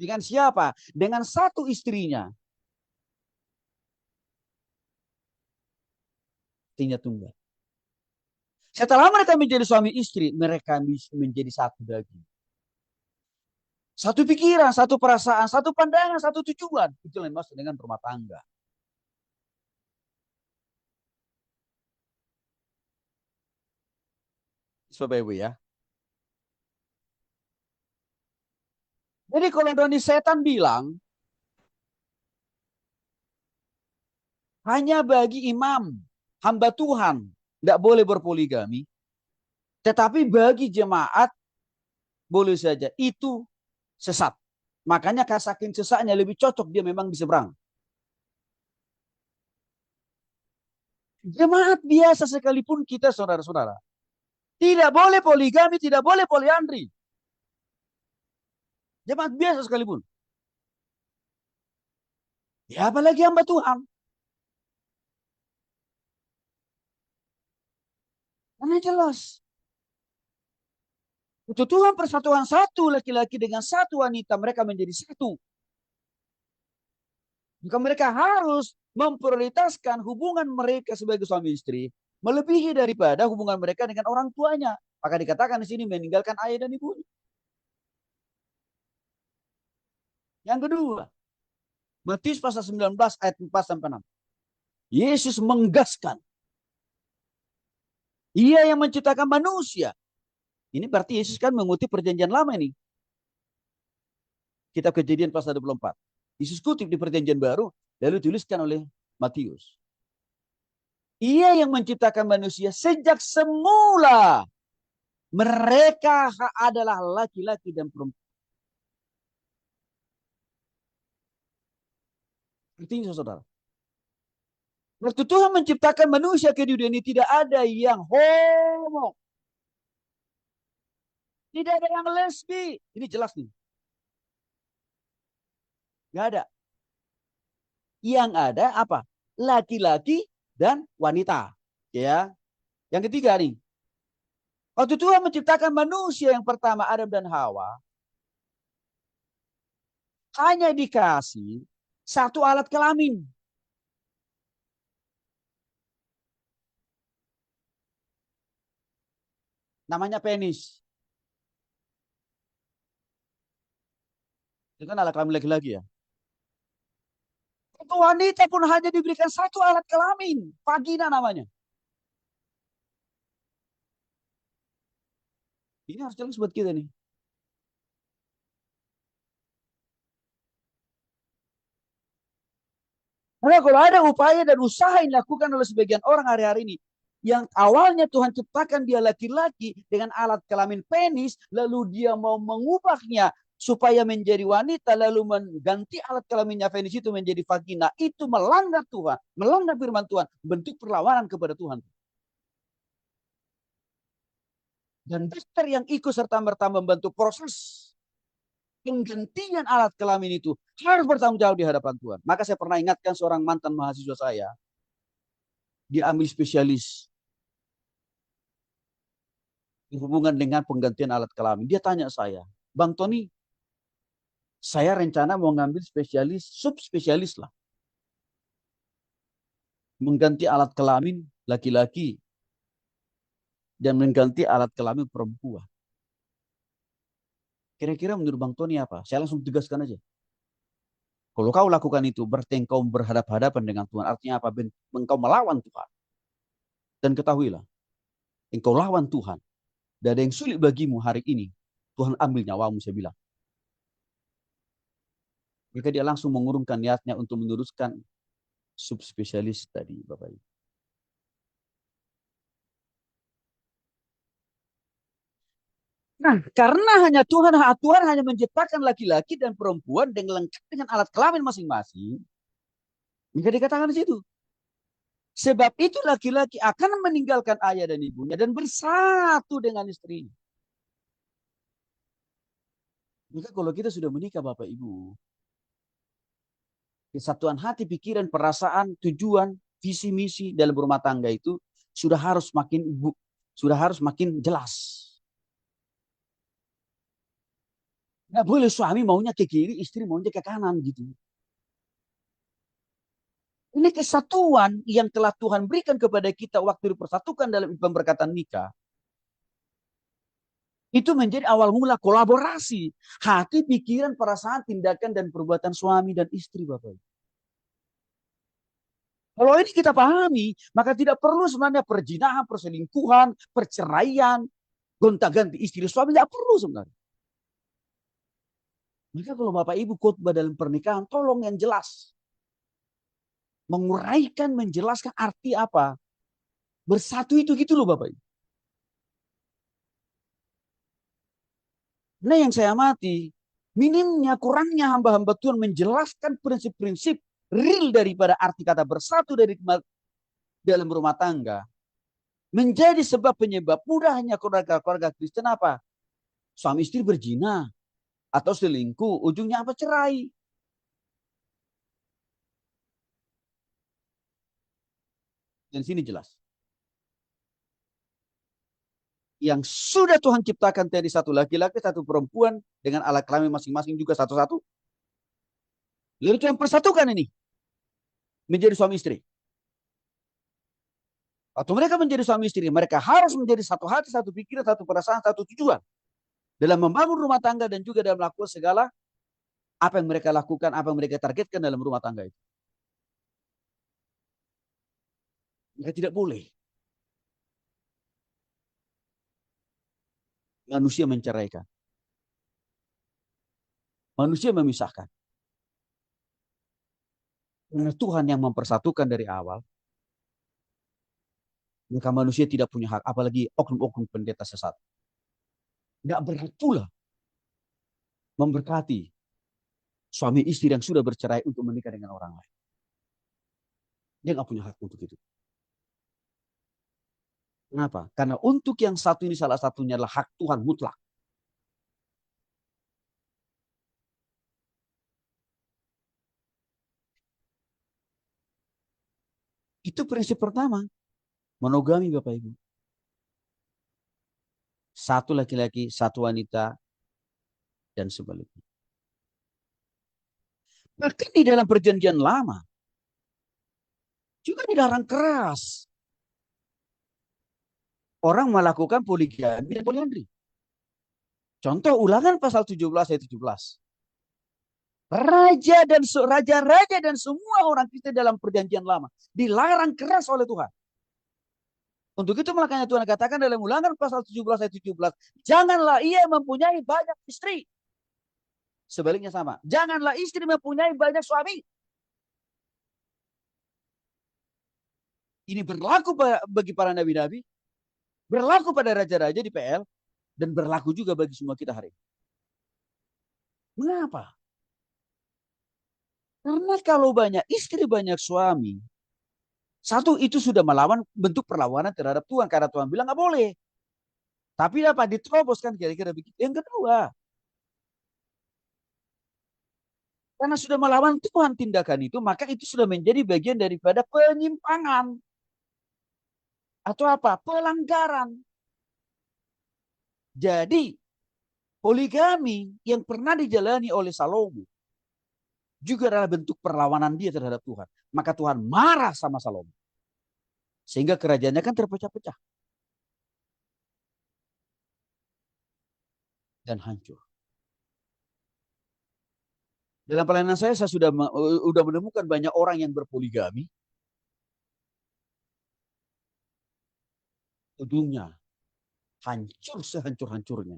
Dengan siapa? Dengan satu istrinya. Istrinya tunggal. Setelah mereka menjadi suami istri, mereka menjadi satu daging. Satu pikiran, satu perasaan, satu pandangan, satu tujuan. Itu yang dimaksud dengan rumah tangga. Bapak Ibu ya. Jadi kalau Doni setan bilang, hanya bagi imam, hamba Tuhan, tidak boleh berpoligami. Tetapi bagi jemaat, boleh saja. Itu sesat. Makanya saking sesatnya lebih cocok dia memang di seberang. Jemaat biasa sekalipun kita saudara-saudara. Tidak boleh poligami, tidak boleh poliandri. Jemaat biasa sekalipun. Ya apalagi hamba Tuhan. Karena jelas. Itu Tuhan persatuan satu laki-laki dengan satu wanita. Mereka menjadi satu. Maka mereka harus memprioritaskan hubungan mereka sebagai suami istri melebihi daripada hubungan mereka dengan orang tuanya. Maka dikatakan di sini meninggalkan ayah dan ibunya. Yang kedua, Matius pasal 19 ayat 4 sampai 6. Yesus menggaskan. Ia yang menciptakan manusia. Ini berarti Yesus kan mengutip perjanjian lama ini. Kitab Kejadian pasal 24. Yesus kutip di perjanjian baru, lalu tuliskan oleh Matius. Ia yang menciptakan manusia sejak semula. Mereka adalah laki-laki dan perempuan. Artinya saudara. Waktu Tuhan menciptakan manusia ke dunia ini tidak ada yang homo. Tidak ada yang lesbi. Ini jelas nih. Gak ada. Yang ada apa? Laki-laki dan wanita. Ya. Yang ketiga nih. Waktu Tuhan menciptakan manusia yang pertama Adam dan Hawa. Hanya dikasih satu alat kelamin. Namanya penis. Itu kan alat kelamin laki-laki ya. Untuk wanita pun hanya diberikan satu alat kelamin. Vagina namanya. Ini harus jelas buat kita nih. Karena kalau ada upaya dan usaha yang dilakukan oleh sebagian orang hari-hari ini, yang awalnya Tuhan ciptakan dia laki-laki dengan alat kelamin penis, lalu dia mau mengubahnya supaya menjadi wanita, lalu mengganti alat kelaminnya penis itu menjadi vagina, itu melanggar Tuhan, melanggar firman Tuhan, bentuk perlawanan kepada Tuhan. Dan dokter yang ikut serta-merta membantu proses penggantian alat kelamin itu harus bertanggung jawab di hadapan Tuhan. Maka saya pernah ingatkan seorang mantan mahasiswa saya, dia ambil spesialis hubungan dengan penggantian alat kelamin. Dia tanya saya, Bang Tony, saya rencana mau ngambil spesialis, subspesialis lah. Mengganti alat kelamin laki-laki dan mengganti alat kelamin perempuan. Kira-kira menurut Bang Tony apa? Saya langsung tegaskan aja. Kalau kau lakukan itu, berarti engkau berhadapan-hadapan dengan Tuhan. Artinya apa? Engkau melawan Tuhan. Dan ketahuilah, engkau lawan Tuhan. Dan ada yang sulit bagimu hari ini. Tuhan ambil nyawamu, saya bilang. Maka dia langsung mengurungkan niatnya untuk meneruskan subspesialis tadi, Bapak Ibu. Nah, karena hanya Tuhan hanya menciptakan laki-laki dan perempuan dengan lengkap dengan alat kelamin masing-masing, maka dikatakan di situ. Sebab itu laki-laki akan meninggalkan ayah dan ibunya dan bersatu dengan istrinya. Maka kalau kita sudah menikah Bapak Ibu, kesatuan hati, pikiran, perasaan, tujuan, visi misi dalam rumah tangga itu sudah harus makin jelas. Nggak boleh suami maunya ke kiri, istri maunya ke kanan gitu. Ini kesatuan yang telah Tuhan berikan kepada kita waktu dipersatukan dalam pemberkatan nikah. Itu menjadi awal mula kolaborasi. Hati, pikiran, perasaan, tindakan, dan perbuatan suami dan istri, Bapak. Kalau ini kita pahami, maka tidak perlu sebenarnya perzinahan, perselingkuhan, perceraian, gonta-ganti istri suami, tidak perlu sebenarnya. Maka kalau Bapak Ibu khotbah dalam pernikahan, tolong yang jelas. Menguraikan, menjelaskan arti apa. Bersatu itu gitu loh Bapak Ibu. Nah yang saya amati, minimnya, kurangnya hamba-hamba Tuhan menjelaskan prinsip-prinsip real daripada arti kata bersatu dari dalam rumah tangga. Menjadi sebab penyebab mudahnya keluarga-keluarga Kristen apa? Suami istri berzina atau selingkuh, ujungnya apa? Cerai. Dan sini jelas. Yang sudah Tuhan ciptakan tadi satu laki-laki, satu perempuan dengan alat kelamin masing-masing juga satu-satu. Lalu itu yang persatukan ini menjadi suami istri. Atau mereka menjadi suami istri, mereka harus menjadi satu hati, satu pikiran, satu perasaan, satu tujuan dalam membangun rumah tangga dan juga dalam melakukan segala apa yang mereka lakukan, apa yang mereka targetkan dalam rumah tangga itu. Mereka tidak boleh manusia menceraikan, manusia memisahkan. Karena Tuhan yang mempersatukan dari awal, maka manusia tidak punya hak, apalagi oknum-oknum pendeta sesat. Nggak berat pula memberkati suami istri yang sudah bercerai untuk menikah dengan orang lain. Dia nggak punya hak untuk itu. Kenapa? Karena untuk yang satu ini salah satunya adalah hak Tuhan mutlak. Itu prinsip pertama. Monogami Bapak Ibu. Satu laki-laki, satu wanita, dan sebaliknya. Bahkan di dalam perjanjian lama, juga dilarang keras. Orang melakukan poligami dan poliandri. Contoh ulangan pasal 17 ayat 17. Raja-raja dan semua orang Kristen dalam perjanjian lama dilarang keras oleh Tuhan. Untuk itu makanya Tuhan katakan dalam ulangan pasal 17 ayat 17, janganlah ia mempunyai banyak istri. Sebaliknya sama, janganlah istri mempunyai banyak suami. Ini berlaku bagi para nabi-nabi, berlaku pada raja-raja di PL, dan berlaku juga bagi semua kita hari ini. Mengapa? Karena kalau banyak istri, banyak suami, satu itu sudah melawan bentuk perlawanan terhadap Tuhan. Karena Tuhan bilang nggak boleh. Tapi dapat diterobos kan kira-kira begitu. Yang kedua, karena sudah melawan Tuhan tindakan itu, maka itu sudah menjadi bagian daripada penyimpangan. Atau apa? Pelanggaran. Jadi, poligami yang pernah dijalani oleh Salomo juga adalah bentuk perlawanan dia terhadap Tuhan. Maka Tuhan marah sama Salomo. Sehingga kerajaannya kan terpecah-pecah. Dan hancur. Dalam pelayanan saya sudah menemukan banyak orang yang berpoligami. Ujungnya hancur sehancur-hancurnya.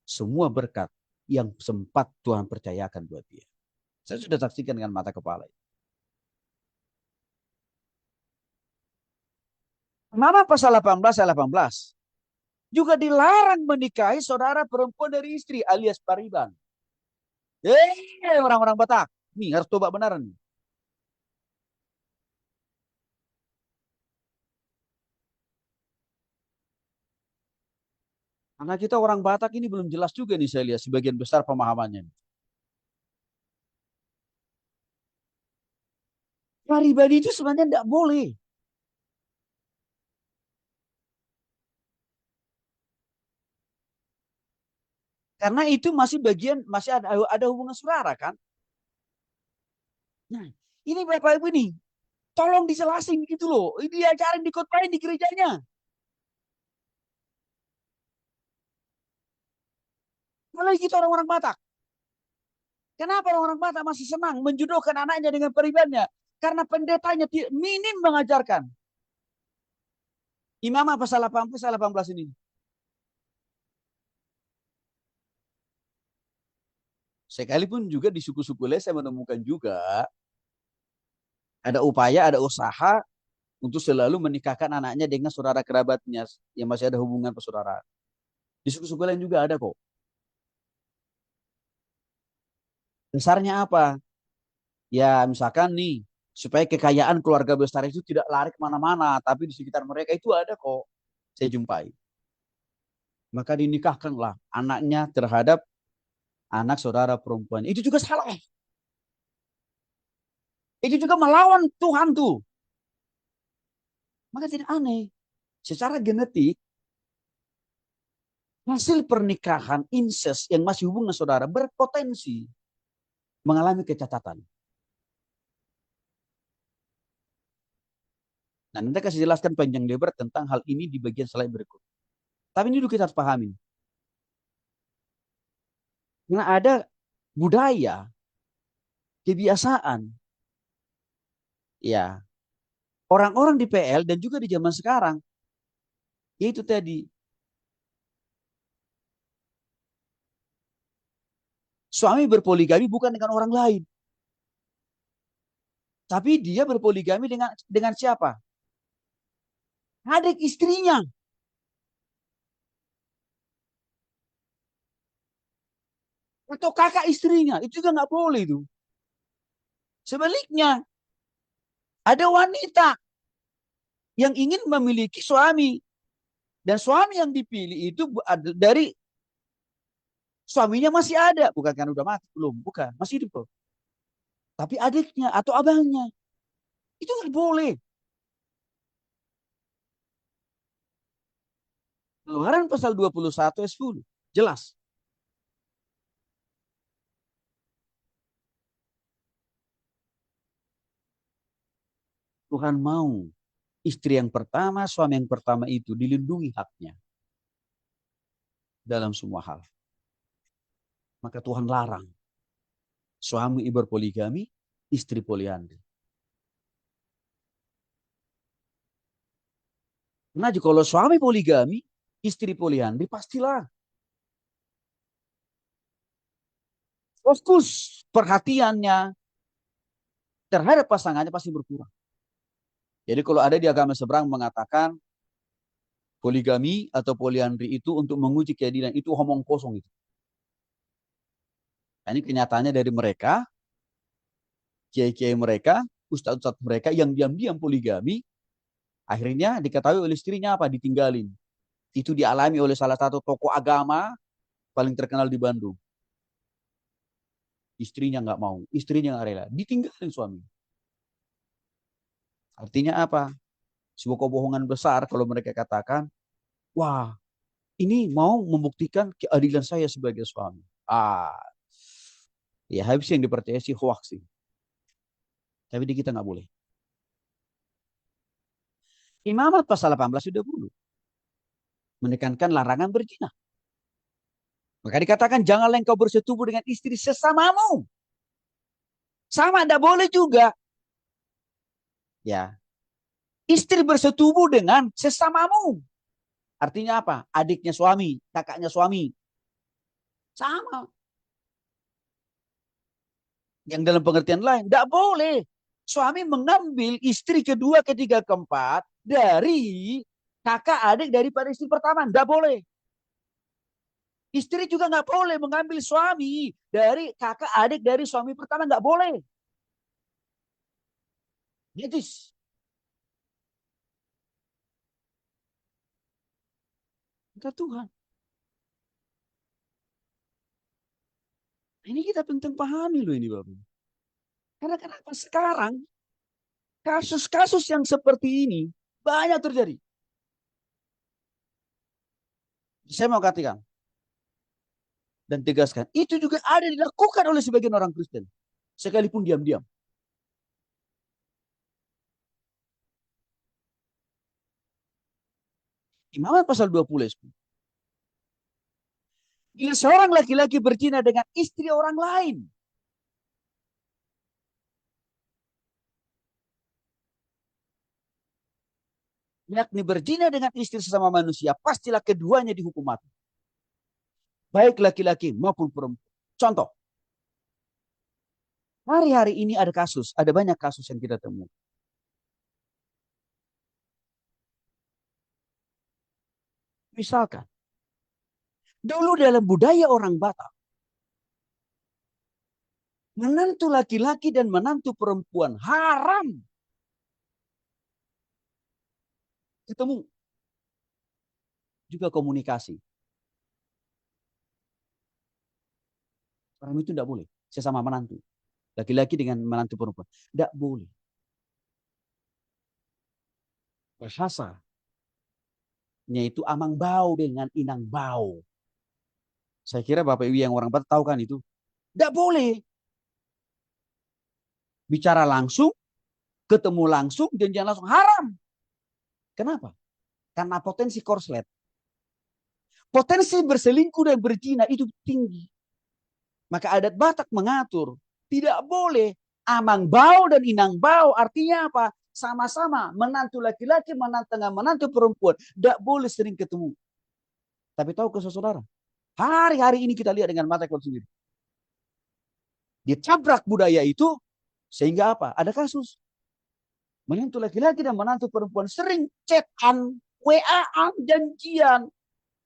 Semua berkat yang sempat Tuhan percayakan buat dia. Saya sudah saksikan dengan mata kepala. Nama pasal 18 ayat 18. Juga dilarang menikahi saudara perempuan dari istri alias pariban. Orang-orang Batak. Nih harus coba benaran. Karena kita orang Batak ini belum jelas juga nih saya lihat sebagian besar pemahamannya. Pariban itu sebenarnya tidak boleh. Karena itu masih bagian, masih ada hubungan saudara kan. Nah, ini Bapak Ibu nih, tolong dijelasin gitu loh. Ini diajarin di khotbahin di gerejanya. Malah gitu orang-orang Batak. Kenapa orang-orang Batak masih senang menjodohkan anaknya dengan peribannya? Karena pendetanya minim mengajarkan. Imam apa pasal 18, pasal 18 ini? Sekalipun juga di suku-suku lain saya menemukan juga ada upaya, ada usaha untuk selalu menikahkan anaknya dengan saudara kerabatnya yang masih ada hubungan persaudaraan. Di suku-suku lain juga ada kok. Dasarnya apa? Ya misalkan nih, supaya kekayaan keluarga besar itu tidak lari kemana-mana, tapi di sekitar mereka itu ada kok. Saya jumpai. Maka dinikahkanlah anaknya terhadap anak saudara perempuan. Itu juga salah. Itu juga melawan Tuhan tuh. Maka tidak aneh. Secara genetik, hasil pernikahan incest yang masih hubungan saudara berpotensi mengalami kecacatan. Nah, nanti kasih jelaskan panjang lebar tentang hal ini di bagian slide berikut. Tapi ini dulu kita harus pahami. Karena ada budaya, kebiasaan, ya orang-orang di PL dan juga di zaman sekarang, yaitu tadi suami berpoligami bukan dengan orang lain, tapi dia berpoligami dengan siapa? Adik istrinya atau kakak istrinya, itu juga nggak boleh itu. Sebaliknya, ada wanita yang ingin memiliki suami dan suami yang dipilih itu dari suaminya masih ada, bukan kan udah mati belum, bukan masih hidup, tapi adiknya atau abangnya itu nggak boleh. Keluaran pasal 21 ayat 10 jelas. Tuhan mau istri yang pertama, suami yang pertama itu dilindungi haknya dalam semua hal. Maka Tuhan larang suami berpoligami, istri poliandri. Nah, kalau suami poligami, istri poliandri, pastilah fokus perhatiannya terhadap pasangannya pasti berkurang. Jadi kalau ada di agama seberang mengatakan poligami atau poliandri itu untuk menguji keadilan, itu omong kosong itu. Nah, ini kenyataannya dari mereka, kiai-kiai mereka, ustadz-ustadz mereka yang diam-diam poligami, akhirnya diketahui oleh istrinya apa? Ditinggalin. Itu dialami oleh salah satu tokoh agama paling terkenal di Bandung. Istrinya nggak mau, istrinya nggak rela, ditinggalin suami. Artinya apa? Sebuah kebohongan besar kalau mereka katakan, wah ini mau membuktikan keadilan saya sebagai suami. Ya habis yang dipercaya sih hoax sih. Tapi di kita nggak boleh. Imamat pasal 18 sudah dulu menekankan larangan berzina. Maka dikatakan janganlah engkau bersetubuh dengan istri sesamamu. Sama tidak boleh juga. Ya, istri bersetubuh dengan sesamamu. Artinya apa? Adiknya suami, kakaknya suami. Sama. Yang dalam pengertian lain, tidak boleh. Suami mengambil istri kedua, ketiga, keempat dari kakak adik daripada istri pertama. Tidak boleh. Istri juga nggak boleh mengambil suami dari kakak adik dari suami pertama. Nggak boleh. Najis. Kata Tuhan. Ini kita penting pahami loh ini Bapak. Karena kenapa sekarang kasus-kasus yang seperti ini banyak terjadi. Saya mau katakan, dan tegaskan. Itu juga ada dilakukan oleh sebagian orang Kristen. Sekalipun diam-diam. Imamat pasal 20. Bila seorang laki-laki berzina dengan istri orang lain, yakni berzina dengan istri sesama manusia, pastilah keduanya dihukum mati. Baik laki-laki maupun perempuan. Contoh, hari-hari ini ada kasus, ada banyak kasus yang kita temui. Misalkan, dulu dalam budaya orang Batak, menantu laki-laki dan menantu perempuan haram ketemu, juga komunikasi. Orang itu tidak boleh sesama menantu. Laki-laki dengan menantu perempuan. Tidak boleh. Bahasanya itu amang bau dengan inang bau. Saya kira Bapak Ibu yang orang Batak tahu kan itu. Tidak boleh. Bicara langsung, ketemu langsung, janjian langsung. Haram. Kenapa? Karena potensi korslet. Potensi berselingkuh dan berzina itu tinggi. Maka adat Batak mengatur. Tidak boleh amang bau dan inang bau. Artinya apa? Sama-sama menantu laki-laki, menantu perempuan. Tidak boleh sering ketemu. Tapi tahu ke saudara? Hari-hari ini kita lihat dengan mata kita sendiri. Ditabrak budaya itu sehingga apa? Ada kasus. Menantu laki-laki dan menantu perempuan sering chat-an, WA-an, janjian.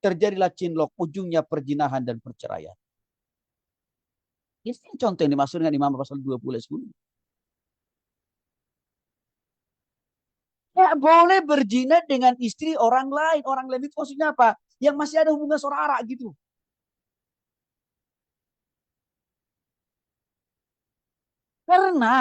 Terjadilah cinlok, ujungnya perjinahan dan perceraian. Ini contoh yang dimaksud dengan Imam pasal 20. Ya boleh berzina dengan istri orang lain. Orang lain itu maksudnya apa? Yang masih ada hubungan saudara gitu. Karena